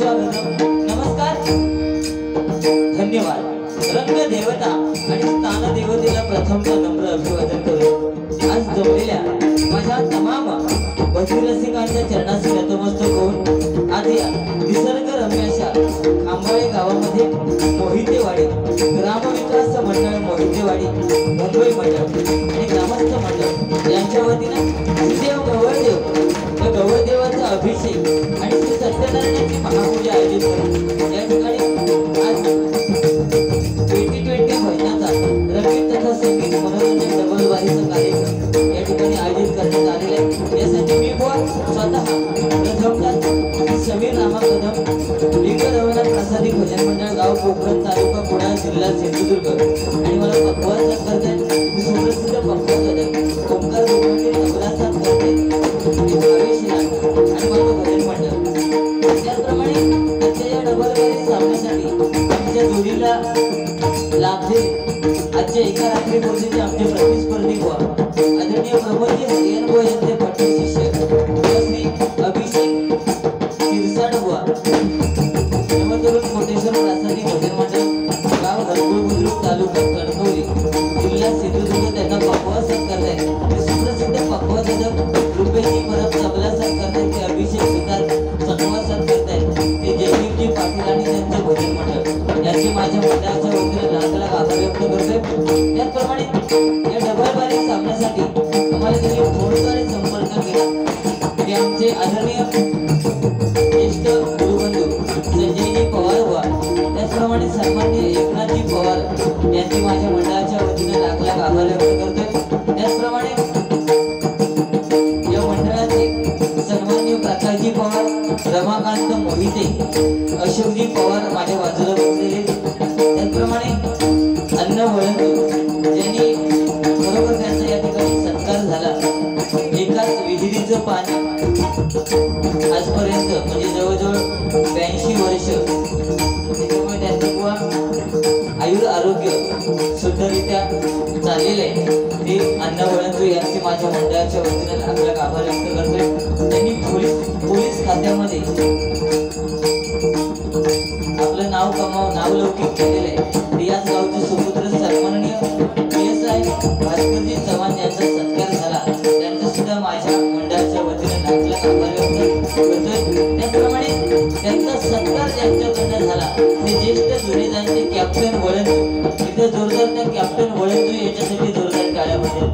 नमस्कार, धन्यवाद. रंग देवता आणि स्थान देवतेला प्रथमतः नम्र अभिवादन करू. आज जमलेल्या माझ्या तमाम भजरसिकांच्या चरणाशी नतमस्तक होऊन आधी निसर्ग रम्याशा खांबाळे गावामध्ये मोहितेवाडी ग्रामविकास मंडळ मोहितेवाडी मुंबई मंडळ आणि ग्रामस्थ मंडळ यांच्या वतीने श्रीदेव गवळदेव या गवळदेवाचा अभिषेक आणि श्री सत्यनारायणाची महापूजा आयोजित करून या ठिकाणी आज 2020 भजनाचा रंगीत तथा संगीत मनोरंजन डबलवारीचा कार्यक्रम या ठिकाणी आयोजित करण्यात आलेला आहे. यासाठी मी स्वतः प्रथमतः समीर रामा कदम लिंग रवनाथ प्रसादी भजन मंडळ गाव कोकण तालुका कुडाळ जिल्हा सिंधुदुर्ग आणि मला पक्वाचा करतात सुप्रसिद्ध पक्वाचा ओंकार सन्माननीय प्रमोदजी हरियाण बुवा यांचे पट्टे शिष्य श्री अभिषेक शिरसाट बुवा नवतरुण कोटेश्वर प्रासादी भजन मंडळ गाव हरकुळ बुद्रुक तालुका कणकवली जिल्हा सिंधुदुर्ग त्यांना पक्वा सत्कार आहे ते सुप्रसिद्ध पक्वा दादा रुपेशी परब तबला सत्कार आहे ते अभिषेक सुतार सत्वा सत्कार आहे ते जयदीपजी पाटील आणि त्यांचे भजन मंडळ याची माझ्या मंडळाच्या वतीने लाख आभार व्यक्त करतोय। त्याचप्रमाणे या डबल बारी सामन्यासाठी आम्हाला त्यांनी फोनद्वारे संपर्क केला ते आमचे आदरणीय ज्येष्ठ गुरुबंधू संजयजी पवार हुआ त्याचप्रमाणे सन्माननीय एकनाथजी पवार यांची माझ्या मंडळाच्या वतीने लाख आभार व्यक्त करतोय। त्याचप्रमाणे या मंडळाचे सन्माननीय प्रकाशजी पवार रमाकांत मोहिते अशोकजी पवार माझ्या बाजूला बसलेले त्याचप्रमाणे अन्न वळंदू ज्यांनी बरोबर त्यांचा या ठिकाणी सत्कार झाला एकाच विहिरीचं पाणी आजपर्यंत म्हणजे जवळजवळ 82 वर्ष त्याच्यामुळे त्यांचं बुवा आयुर आरोग्य शुद्धरित्या चाललेलं आहे ते अन्न वळंदू यांचे माझ्या मंडळाच्या वतीने लाख आभार व्यक्त करतोय। त्यांनी पोलीस खात्यामध्ये आपलं नावलौकिक केलेलं आहे ते याच गावचे सुपुत्र सन्माननीय PSI भास्करजी चव्हाण यांचा सत्कार झाला त्यांचा सुद्धा माझ्या मंडळाच्या वतीने लाख आभार व्यक्त करतोय। त्याचप्रमाणे त्यांचा सत्कार ज्यांच्याकडनं झाला ते ज्येष्ठ जुनेदांचे कॅप्टन वळंदू इथे जोरदार त्या कॅप्टन वळंदू याच्यासाठी जोरदार टाळ्या वाजवा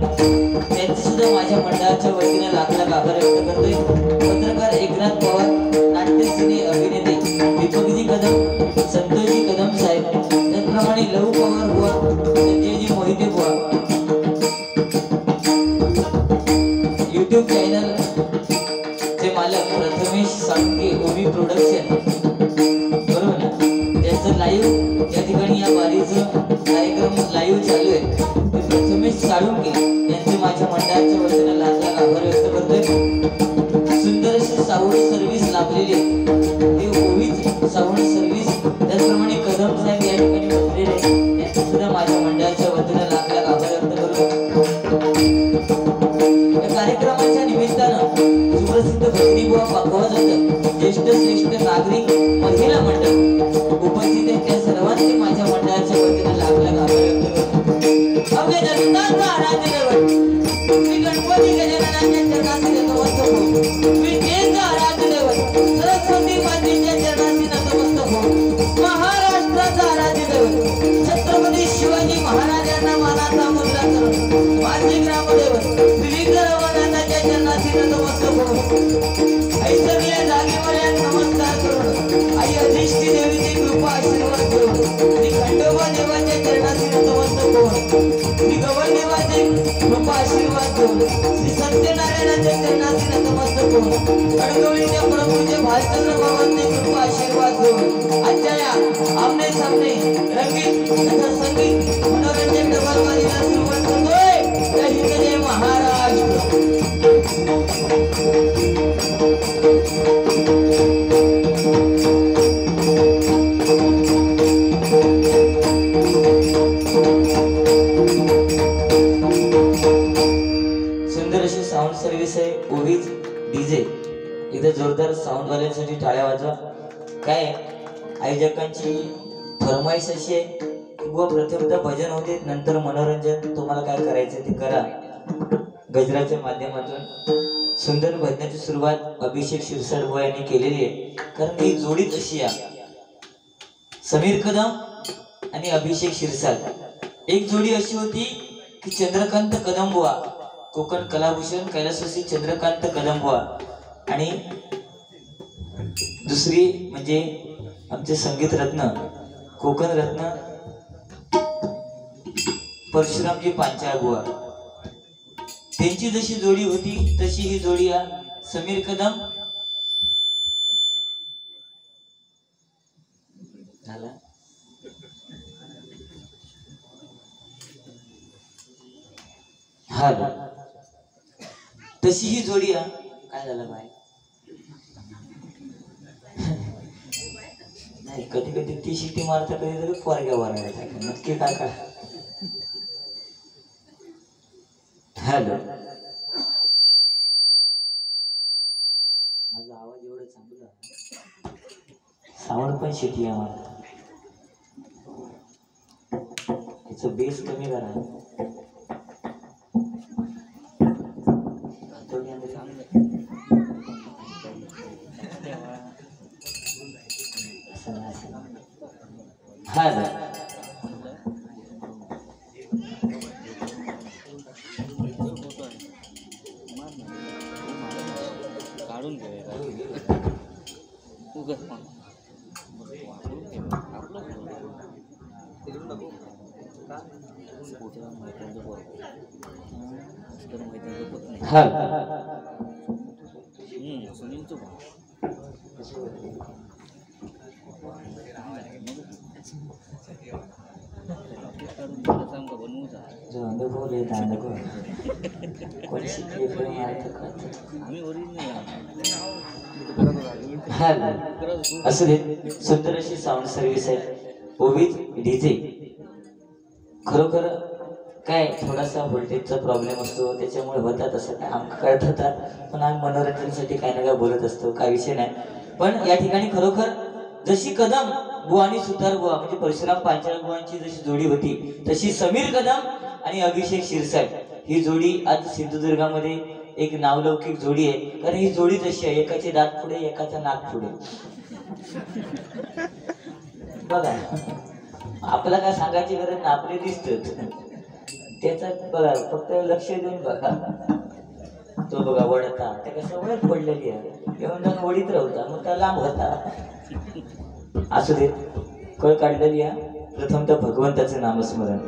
त्यांचे सुद्धा माझ्या मंडळाच्या वतीने लाख आभार व्यक्त करतोय। पत्रकार एकनाथ पवार नाट्यसिने अभिनेते दीपकजी कदम संतोषजी कदम साहेब त्याचप्रमाणे लहू पवार बुवा संजयजी मोहिते बुवा YouTube चॅनल चे मालक प्रथमेश साळुंके ओमी प्रोडक्शन बरोबर ना त्याचं लाईव्ह या ठिकाणी या बारीचं कार्यक्रम लाईव्ह चालू आहे ते प्रथमेश साळुंके यांचे माझ्या मंडळाच्या वतीने लाख आभार व्यक्त करतोय। सुंदर अशी साऊंड सर्व्हिस लाभलेली ते ओवीच साऊंड सर्व्हिस त्याचप्रमाणे कदम साहेब या ठिकाणी बसलेले त्यांचे सुद्धा माझ्या मंडळाच्या वतीने लाख आभार व्यक्त करतो। या कार्यक्रमाच्या निमित्तानं सुप्रसिद्ध भक्ती बुवा पकवा जातं ज्येष्ठ श्रेष्ठ नागरिक महिला मंडळ उपस्थित आहे त्या सर्वांचे माझ्या मंडळाच्या वतीने लाख आभार व्यक्त करतो। आपल्या जगताचा आराध्य दैवत श्री गणपती गजाननाच्या चरणाशी नतमस्तक हो विद्येचा आराध्य दैवत सरस्वती मातेच्या चरणाशी नतमस्तक हो महाराष्ट्राचा आराध्य दैवत छत्रपती शिवाजी महाराजांना मानाचा मुद्रा करून माझे ग्रामदैवत श्रीधरवनाथाच्या चरणाशी नतमस्तक हो आई सगळ्या जागेवाल्या नमस्कार करून आई अधिष्ठी देवीची कृपा आशीर्वाद घेऊन श्री खंडोबा देवाच्या चरणाशी नतमस्तक हो श्री गवळ देवाचे कृपा आशीर्वाद घेऊन श्री सत्यनारायणाच्या चरणाशी नतमस्तक होऊन कणकवलीच्या प्रभूचे भालचंद्र बाबांचे कृपा आशीर्वाद घेऊन आजच्या या आमने सामने रंगीत तथा संगीत मनोरंजन डबलवारीला सुरुवात करतोय। जय हिंद जय महाराष्ट्र। सुंदर अशी साऊंड सर्व्हिस आहे ओवीज डीजे इथे जोरदार साऊंड वाल्यांसाठी टाळ्या वाजवा। काय आयोजकांची फरमाईश अशी आहे व प्रथमतः भजन होते नंतर मनोरंजन तुम्हाला काय करायचं ते करा गजराच्या माध्यमातून सुंदर भजनाची सुरुवात अभिषेक शिरसाट बुवा यांनी केलेली आहे कारण ही जोडीच अशी आहे समीर कदम आणि अभिषेक शिरसाट एक जोडी अशी होती की चंद्रकांत कदम बुवा कोकण कलाभूषण कैलासवासी चंद्रकांत कदम बुवा आणि दुसरी म्हणजे आमचे संगीत रत्न कोकण रत्न परशुरामजी पांचाळ बुवा त्यांची जशी जोडी होती तशी ही जोडी समीर कदम झाला हा तशी ही जोडी काय झालं बाय नाही कधी कधी ती शिटी मारता कधी तरी पोरग्या वाढायला नक्की काय काय हॅलो साऊंड पण शिकली आम्हाला. त्याचं बेस कमी करा. हा काढून घे सुनीलचं जो अनुभव लेता अनुभव कोणी शिकले आम्ही असू दे. सुंदर अशी साऊंड सर्व्हिस आहे ओविथ डीजे. खरोखर काय थोडासा व्होल्टेजचा प्रॉब्लेम असतो त्याच्यामुळे होतात असं काय आमचं कळत होतात. पण आम्ही मनोरंजनासाठी काही ना काय बोलत असतो, काय विषय नाही. पण या ठिकाणी खरोखर जशी कदम बुवा आणि सुतार बुवा म्हणजे परशुराम पांचाळ बुवांची जशी जोडी होती तशी समीर कदम आणि अभिषेक शिरसाट ही जोडी आज सिंधुदुर्गामध्ये एक नावलौकिक जोडी आहे. कारण ही जोडी जशी आहे एकाचे दात पुढे एकाचा नाक पुढे. बघा आपला काय सांगायची गरज ना, आपले दिसत त्याचा बघा फक्त लक्ष देऊन बघा. तो बघा वडता त्या कसं वडत पडलेली आहे येऊन जाऊन वडीत राहता मग त्या लांब होता. असू दे कळ काढलेली आहे. प्रथम तर भगवंताचं नामस्मरण.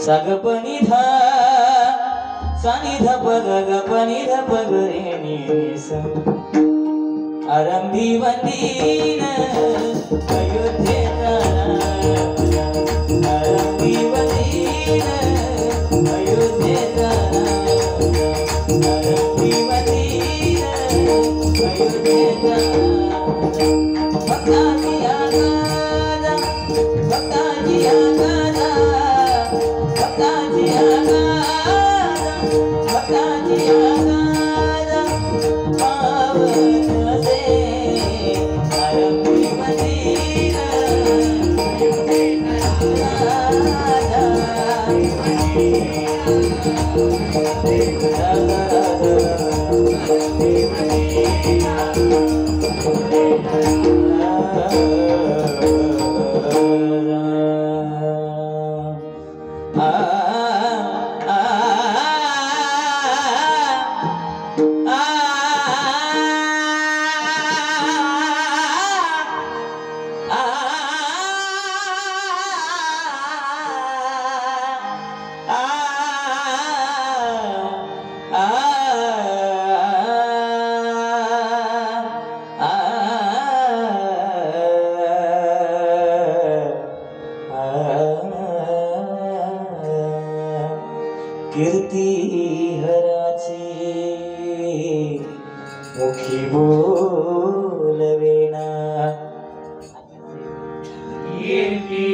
सागपनी धा सानिध पग गपनी ध पग रे नी सा आरंभी वंदीन अयोध्येचा आरंभी वंदीन अयोध्येचा आरंभी वंदीन अयोध्येचा भक्ताची आगादा भक्ताची आगादा भक्ताची आगादा भक्ताची आगादा पावन असे आरंभी वंदीन कीर्ती हराची मुखी बोलवेना कीर्ती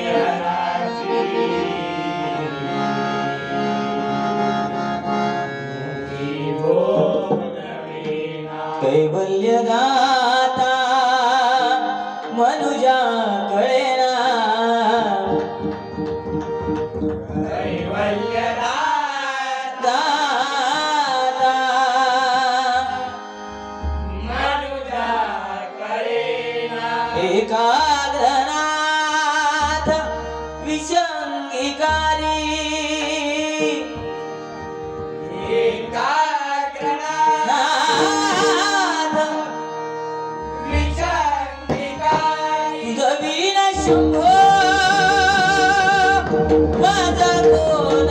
हराची मुखी बोलवेना कैवल्य दाता मनुजा कळेना कैवल्य एकाग्रनाथ विशंगिकारी एकाग्रनाथ विशंगिकारी गवीन शंभो माझा कोण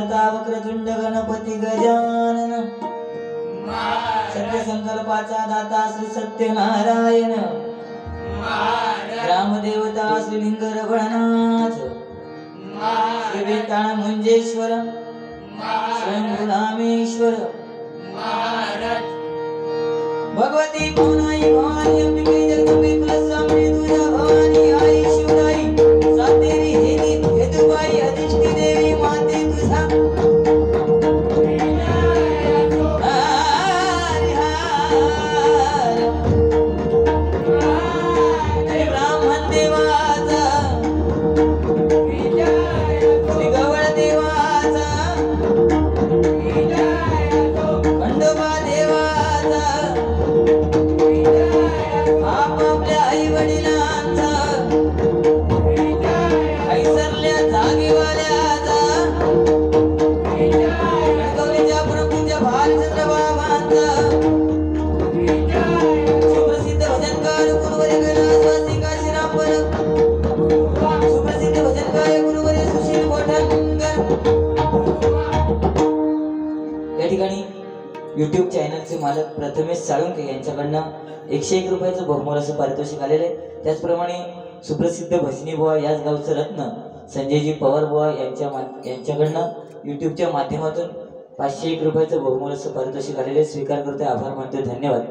विघ्नहर्ता वक्रतुंड गणपती गजानन सत्य संकल्पाचा दाता श्री सत्यनारायण ग्रामदेवता श्री लिंग रघुनाथ श्री वेताळ मुंजेश्वर स्वयं रामेश्वर भगवती भवानी भवानी अंबिके जगदंबे कुलस्वामिनी तुझ्या भवानी आई शिवराई सातेरी हेतुबाई अधिष्ठी देवी माते तुझा ब्राह्मण देवाचा गवळ देवाचा खंडोबा देवाचा आपापल्या आई वडिलांचा ऐसरल्या जागेवाल्याचा गणगौरीच्या प्रभूंच्या भालचंद्र बाबांचा सुप्रसिद्ध भजनकार गुरुवरे कैलासवासी काशीराम परब सुप्रसिद्ध भजनकार गुरुवरे सुशील कोठाणकर या ठिकाणी YouTube चॅनलचे मालक प्रथमेश साळुंके यांच्याकडनं 101 रुपयाचं बहुमोल असं पारितोषिक आलेले आहे। त्याचप्रमाणे सुप्रसिद्ध भजनी बुवा याच गावचं रत्न संजयजी पवार बुवा यांच्याकडनं YouTubeच्या माध्यमातून 501 रुपयाचं बहुमोल असं पारितोषिक आलेले स्वीकार करते, आभार मानते, धन्यवाद।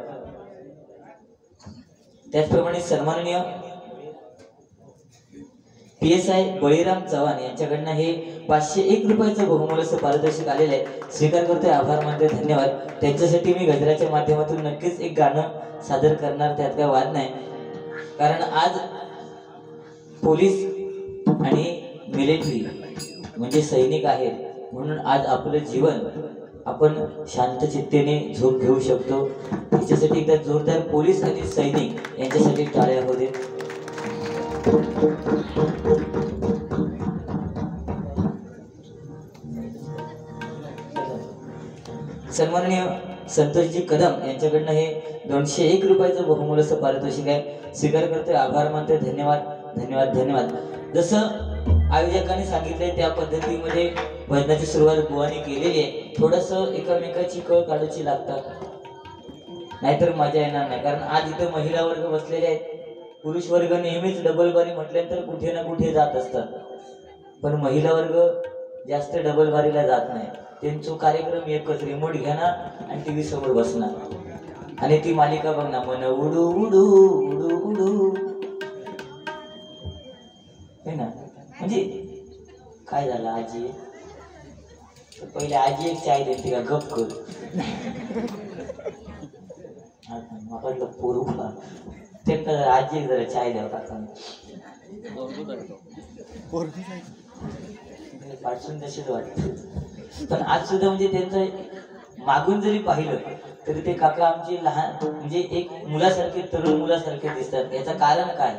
त्याचप्रमाणे सन्माननीय PSI बळीराम चव्हाण यांच्याकडनं हे 501 रुपयाचं बहुमोल असं पारितोषिक आलेलं आहे, स्वीकार करते, आभार मानते, धन्यवाद। त्यांच्यासाठी मी गजराच्या माध्यमातून नक्कीच एक गाणं सादर करणार, त्यात काय वाद नाही, कारण आज पोलीस आणि मिलिटरी म्हणजे सैनिक आहेत म्हणून आज आपलं जीवन आपण शांत चित्तेने झोप घेऊ शकतो। त्याच्यासाठी एकदा जोरदार पोलीस आणि सैनिक यांच्यासाठी टाळ्या होऊ दे। सन्माननीय संतोषजी कदम यांच्याकडनं हे 201 रुपयाचं बहुमोल असं पारितोषिक आहे, स्वीकार करतोय, आभार मानतोय, धन्यवाद धन्यवाद धन्यवाद। जसं आयोजकांनी सांगितलंय त्या पद्धतीमध्ये भजनाची सुरुवात बुवानी केलेली आहे। थोडंसं एकमेकाची कळ काढूची लागतात, नाहीतर मजा येणार नाही, कारण आज इथं महिला वर्ग बसलेले आहेत। पुरुष वर्ग नेहमीच डबल बारी म्हटल्यानंतर कुठे ना कुठे जात असतात, पण महिला वर्ग जास्त डबल बारीला जात नाही। त्यांचा कार्यक्रम एकच, रिमोट घेणार आणि टीव्ही समोर बसणार आणि ती मालिका बघणार, मन उडू उडू उडू उडू है ना। म्हणजे काय झालं आजी, पहिले आजी एक चाय देते का गप कर, मला पोरू खा ते आजी जरा चाय द्यावं का पाठवून तशीच वाटते। पण आज सुद्धा म्हणजे त्यांचं मागून जरी पाहिलं तरी ते काका आमचे लहान म्हणजे एक मुलासारखे, तरुण मुलासारखे दिसतात। याचं कारण काय,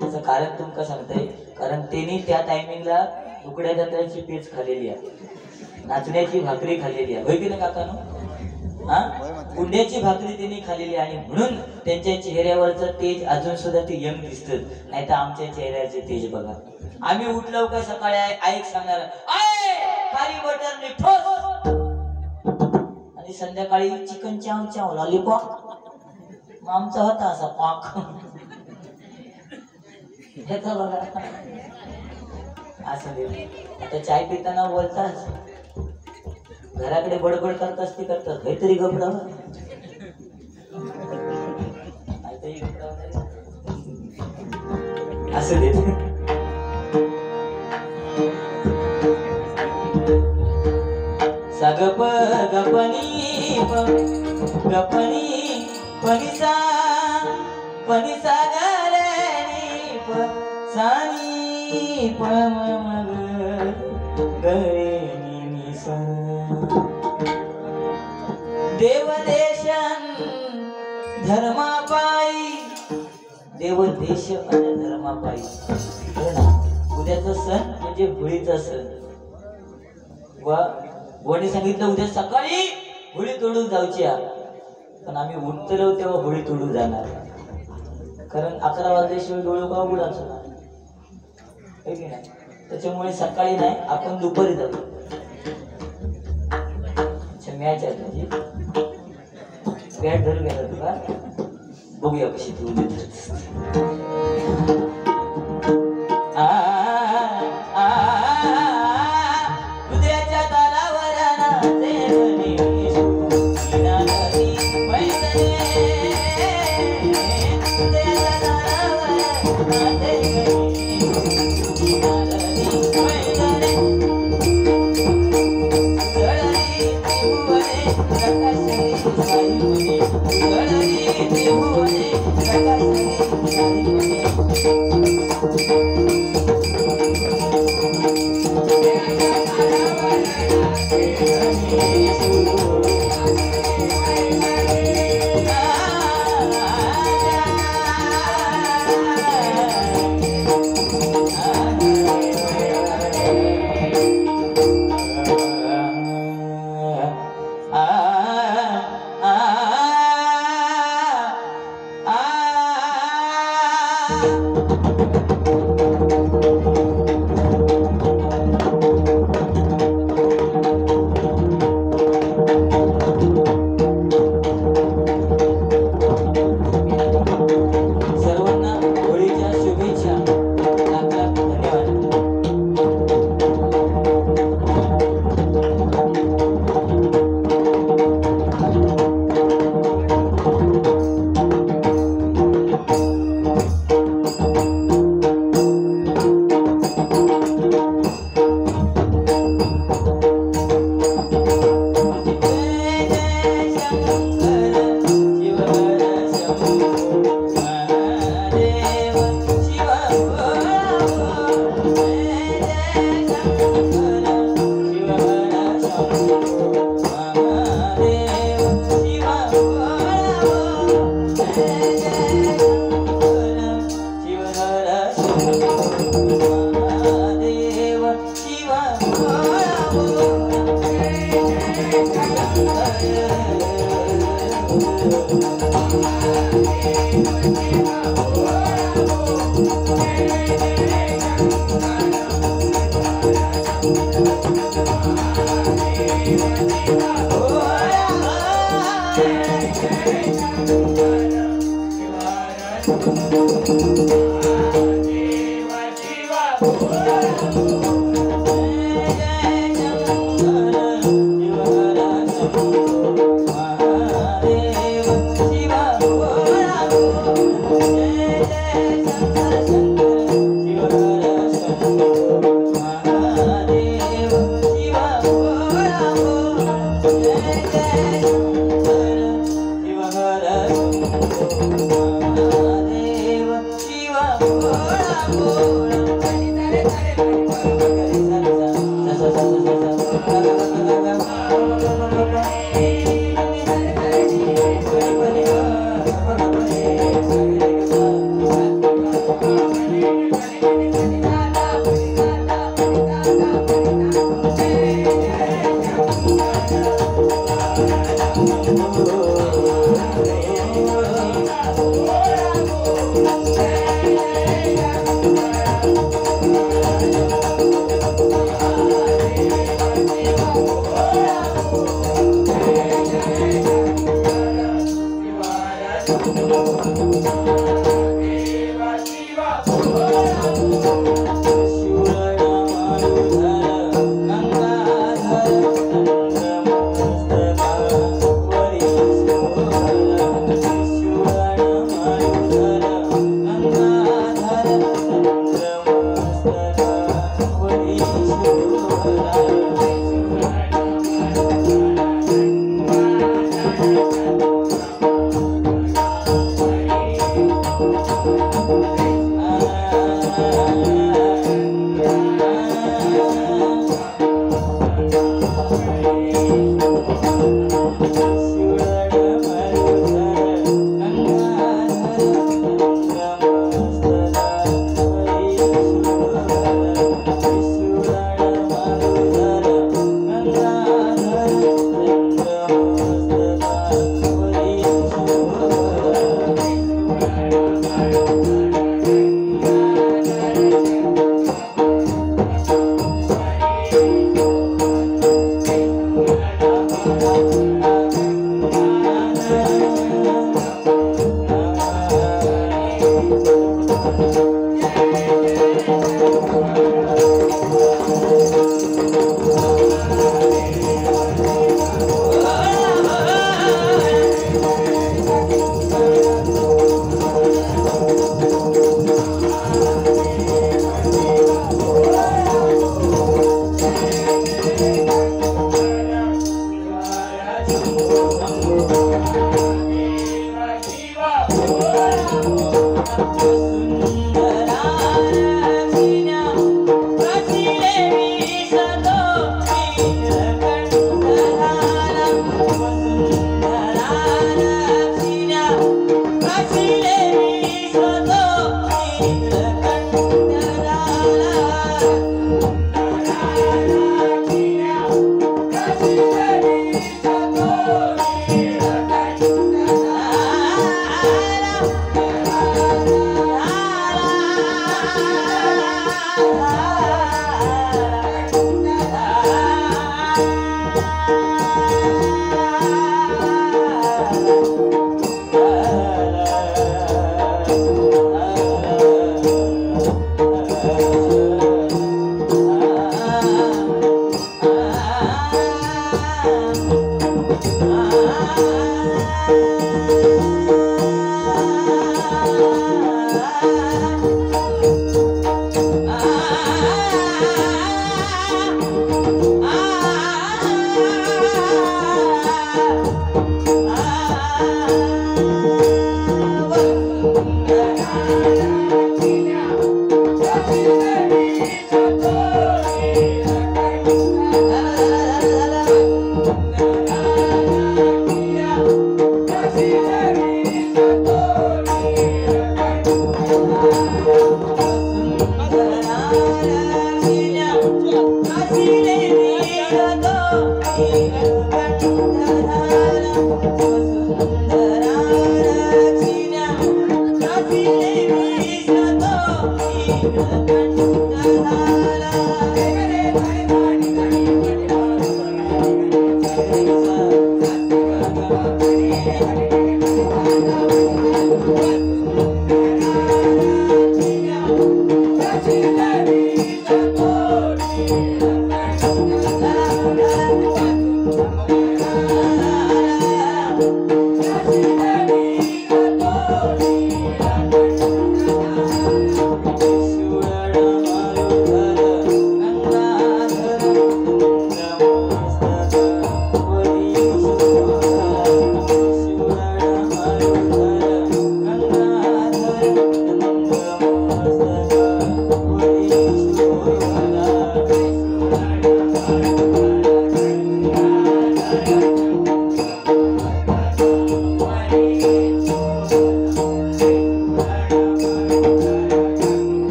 त्याचं कारण तुमका सांगताय, कारण त्यांनी त्या टायमिंगला उकड्या तांदळाची पेच खाल्लेली आहे, नाचण्याची भाकरी खाल्लेली आहे, होय की नाही काकानो? कुंड्याची भाकरी त्यांनी खाल्लेली आणि म्हणून त्यांच्या चेहऱ्यावरचं तेज अजून सुद्धा ते यंग दिसतं, नाही तर आमच्या चेहऱ्याचे तेज बघा। आम्ही उठलो का सकाळी ऐक सांगणार खाली बटर ठोस, आणि संध्याकाळी चिकन चाव चाव लॉलीपॉप, आमचा होता असा पाक ह्याचा बघा असं दे। आता चाय पिताना बोलताच घराकडे बडबड करताच ते करतात, काहीतरी घबरावं असं देत। सगप गपनी गपनी पनिसा पनिसा गरे प सानी प मग गरे निसा देवदेशन धर्मापायी, देवदेश आणि धर्मापायी। उद्याचा सण म्हणजे होळीचा सण, वणी सांगितलं उद्या सकाळी होळी तोडून जाऊची, पण आम्ही उठलो तेव्हा होळी तोडून जाणार, कारण 11 वाजल्याशिवाय डोळे का उघडायचं नाही, त्याच्यामुळे सकाळी नाही, आपण दुपारी जाऊ। मॅच आहे तुझी बॅट धरून गेला तुला बघूया कशी तू उद्याच्या तालावर नाचे म्हणे मीनाली मैदाने उद्याच्या तालावर नाचे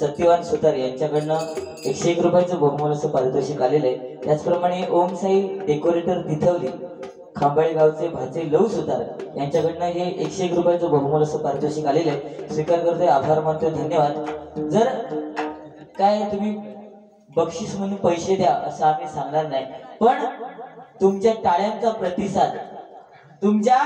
सत्यवान सुतार यांच्याकडनं 101 रुपयाचं बहुमोल असं पारितोषिक आलेलं आहे. त्याचप्रमाणे ओम साई डेकोरेटर तिथवली खांबाळे गावचे भाचे लव सुतार यांच्याकडनं हे 101 रुपयाचं बहुमोल असं पारितोषिक आलेलं आहे. स्वीकार करतोय, आभार मानतोय, धन्यवाद. जर काय तुम्ही बक्षीस म्हणून पैसे द्या असं आम्ही सांगणार नाही, पण तुमच्या टाळ्यांचा प्रतिसाद, तुमच्या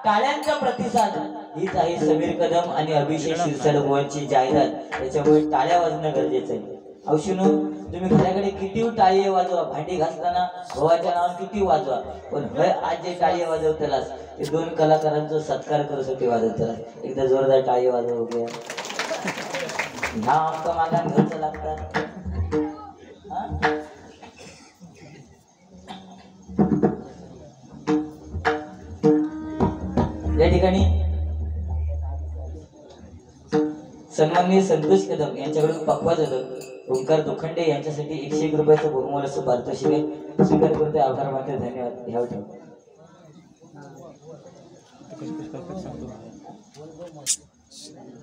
टाळ्यांचा प्रतिसाद हीच आहे समीर कदम आणि अभिषेक शिरसाट जाहिरात. त्याच्यामुळे टाळ्या वाजणं गरजेचं आहे. औषधू तुम्ही घराकडे किती टाळी वाजवा, भांडी घासताना भावाच्या नावाने किती वाजवा, पण हय आज जे टाळी वाजवतेलास ते 2 कलाकारांचा सत्कार करूसाठी वाजवतेला. एकदा जोरदार टाळी वाजव घ्या. ह्या आमचा मागा घरचं लागतात. या ठिकाणी सन्माननीय संतोष कदम यांच्याकडून पक्वा जाधव ओंकार दोखंडे यांच्यासाठी 101 रुपयाचं बहुमोल असं पारितोषिक आहे. स्वीकार करते, आभार मानते, धन्यवाद. ह्या ठेव.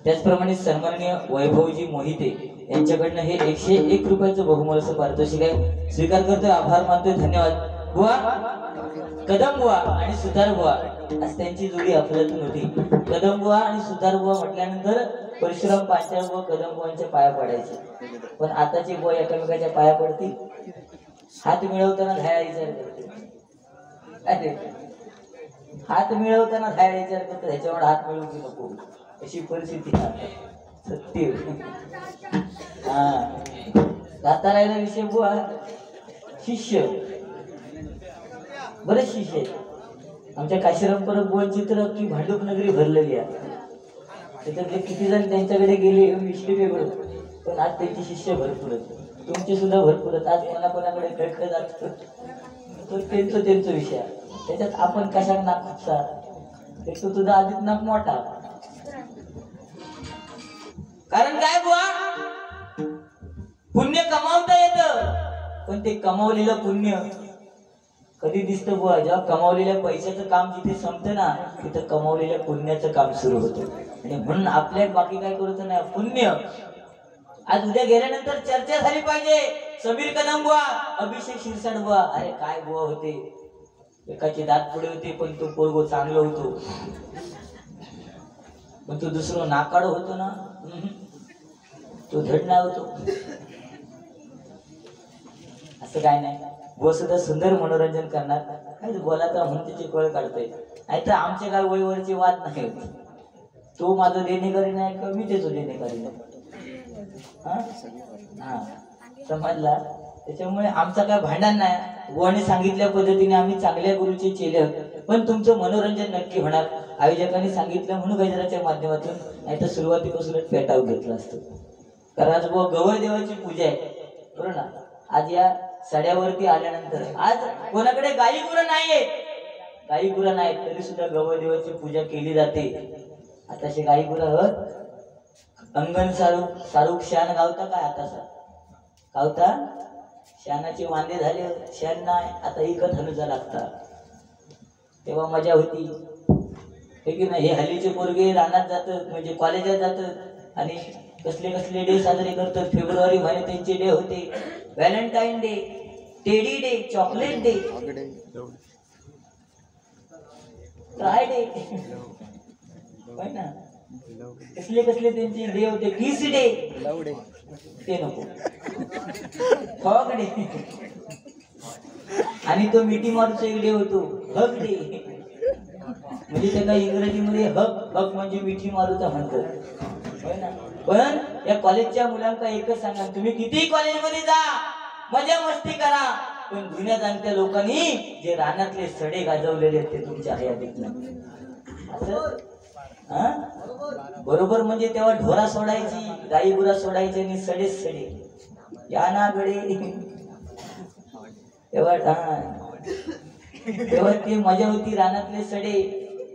त्याचप्रमाणे सन्माननीय वैभवजी मोहिते यांच्याकडनं हे 101 रुपयाचं बहुमोल असं पारितोषिक आहे. स्वीकार करतोय, आभार मानतोय, धन्यवाद. बुवा कदम बुवा आणि सुतार बुवा आज त्यांची जोडी अफलातून होती. कदम बुवा आणि सुतार बुवा म्हटल्यानंतर परशुराम पांचाळ बुवा कदम बुवांच्या पाया पडायचे, पण आताचे बुवा एकमेकाच्या पाया पडतील. हात मिळवताना धाया विचार करते. अरे हात मिळवताना धाया विचार करतो, ह्याच्यावर हात मिळवू की नको अशी परिस्थिती सत्य. आता राहिला विषय बुवा शिष्य. बरेच शिष्य आहेत आमच्या काशीराम परब बुवांची तर की भांडूप नगरी भरलेली आहे. त्याच्यातले किती जण त्यांच्याकडे गेले हे विषय वेगळं, पण आज त्यांची शिष्य भरपूर आहेत, तुमचे सुद्धा भरपूर आहेत. आज कोणाकोणाकडे कळकळ जात तर त्यांचा विषय आहे. त्याच्यात आपण कशा नाक खुपसा, एक तो तुझा आधीच नाक मोठा. कारण काय बुवा पुण्य कमावता येतं, पण ते कमावलेलं पुण्य कधी दिसतं बुवा जेव्हा कमावलेल्या पैशाचं काम जिथे संपतं ना तिथं कमावलेल्या पुण्याचं काम सुरू होतं. आणि म्हणून आपल्या बाकी काय करत नाही पुण्य. आज उद्या गेल्यानंतर चर्चा झाली पाहिजे. समीर कदम बुवा, अभिषेक शिरसाट बुवा, अरे काय बुवा होते, एकाचे दात पुढे होते पण तो पोरगो चांगलं होतो, पण तो दुसरं नाकाड होतो ना तो धडना होतो. असं काय नाही, बुवा सुद्धा सुंदर मनोरंजन करणार. काय बोला तर म्हणते कळ काढतोय, नाही तर आमचे काय वयवरचे वाद नाही होते. तो माझं देणेकरी नाही का मी त्याचं देणेकरी नाही. हा समजला. त्याच्यामुळे आमचा काय भांडण नाही. बुवाने सांगितल्या पद्धतीने आम्ही चांगल्या गुरुचे चेले, पण तुमचं मनोरंजन नक्की होणार. आयोजकांनी सांगितलं म्हणून गजराच्या माध्यमातून, नाही तर सुरुवातीपासूनच पेटाव घेतलं असतं. कारण आज बुवा गवळ देवाची पूजा आहे बरोबर ना. आज या सड्यावरती आल्यानंतर आज कोणाकडे गाई गुरं नाहीये, गाई गुरं नाहीत तरी सुद्धा गवळ देवाची पूजा केली जाते. आताशी गाई गुरं अंगण सारूक शान गावता काय आता गावता शानाचे वांदे झाले, शान नाही आता इकत हनुजा लागतात. तेव्हा मजा होती हे की नाही. हे हल्लीचे पोरगे रानात जातात म्हणजे कॉलेजात जातात आणि कसले कसले डे साजरे करतात. फेब्रुवारी महिने त्यांचे डे होते, Valentine day, teddy day, chocolate day, Friday, ना कसले कसले त्यांचे डे होते. किस डे ते नको, फॉग डे, आणि तो मिठी मारूचा एक डे होतो हग डे. म्हणजे त्यांना इंग्रजीमध्ये हग हग म्हणजे मिठी मारूचा म्हणतात. पण या कॉलेजच्या मुलांना एकच सांगा, तुम्ही किती कॉलेजमध्ये जा मजा मस्ती करा, पण जुन्या जाणत्या लोकांनी जे रानातले सडे गाजवलेले ते तुमच्या हयातीत नाही. असं बरोबर म्हणजे तेव्हा ढोरा सोडायची, गाई गुरा सोडायची आणि सडेच सडे या ना गडे. तेव्हा तेव्हा ती मजा होती. रानातले सडे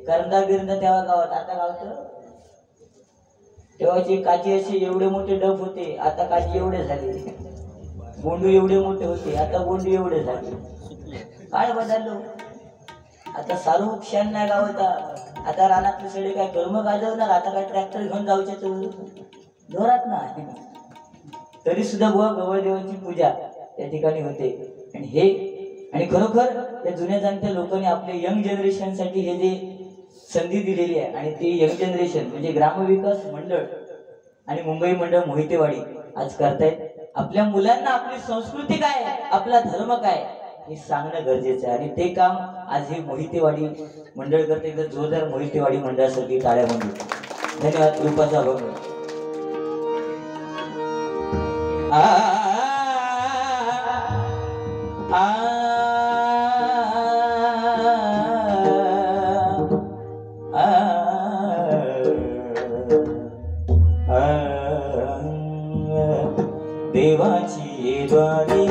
करंदा बिरंदा तेव्हा गावात. आता गावात तेव्हाचे काजी असे एवढे मोठे डब होते, आता काजी एवढे झाले. बोंडू एवढे मोठे होते, आता बोंडू एवढे झाले. काय बदललो आता. सारू क्षण नाही गावता. आता रानातले सडे काय कर्म गाजवणार. आता काय ट्रॅक्टर घेऊन जाऊच्या तो जोरात नाही. तरी सुद्धा बुवा गवळदेवाची पूजा त्या ठिकाणी होते. आणि खरोखर त्या जुन्या जाणत्या लोकांनी आपल्या यंग जनरेशनसाठी हे जे संधी दिलेली आहे आणि ते यंग जनरेशन म्हणजे ग्रामविकास मंडळ आणि मुंबई मंडळ मोहितेवाडी आज करतायत. आपल्या मुलांना आपली संस्कृती काय, आपला धर्म काय हे सांगणं गरजेचं आहे आणि ते काम आज हे मोहितेवाडी मंडळ करते. तर जोरदार मोहितेवाडी मंडळासाठी टाळ्या म्हणू. धन्यवाद. कृपाचा भंग. देवाची ये द्वारी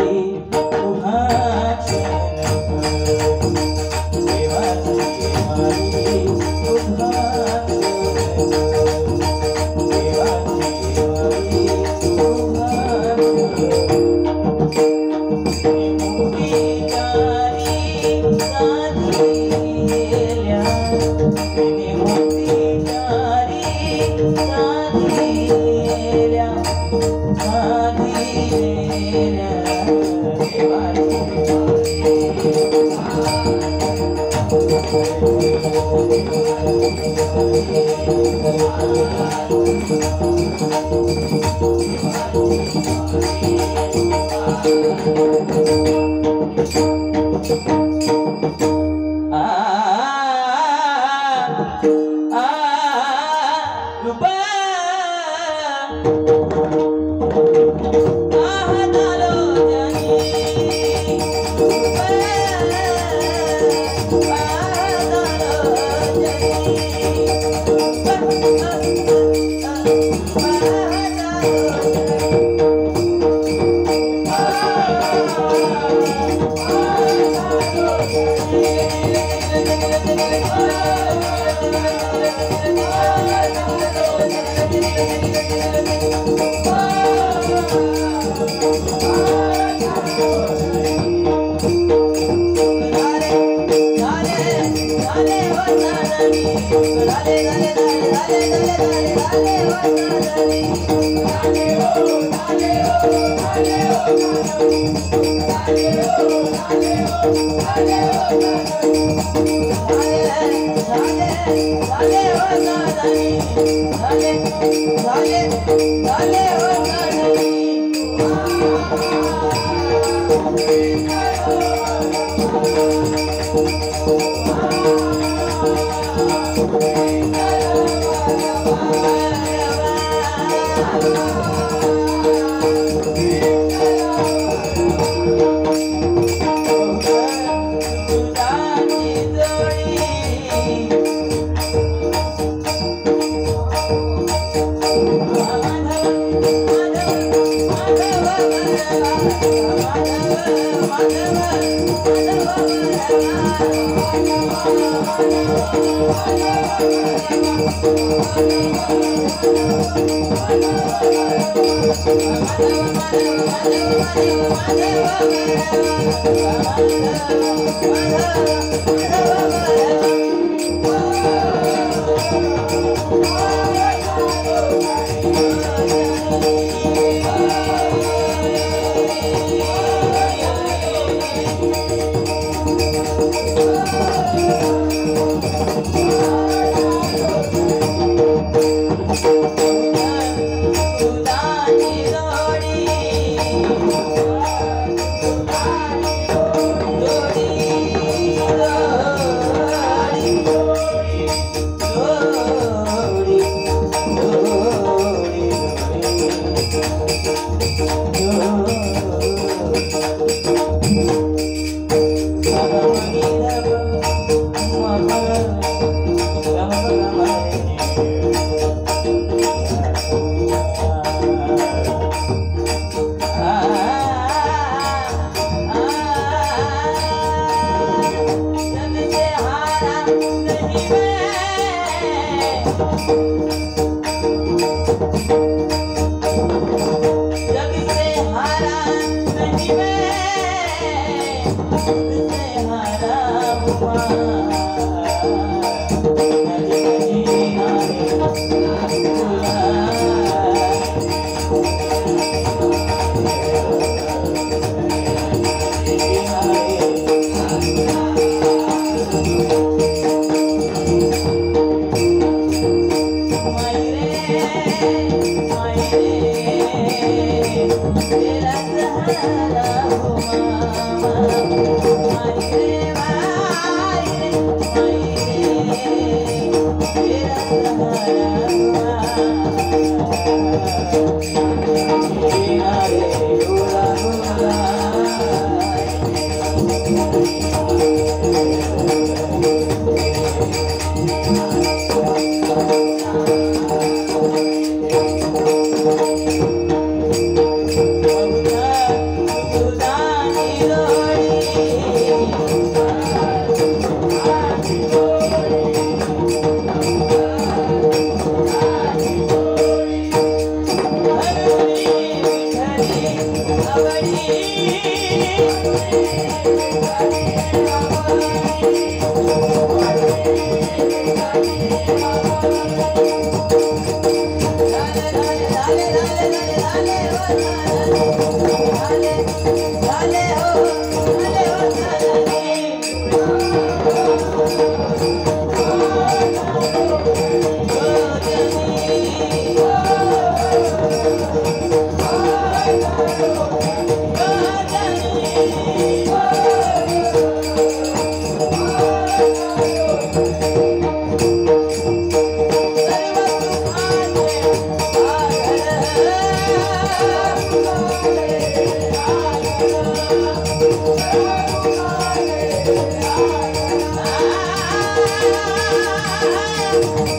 Thank you.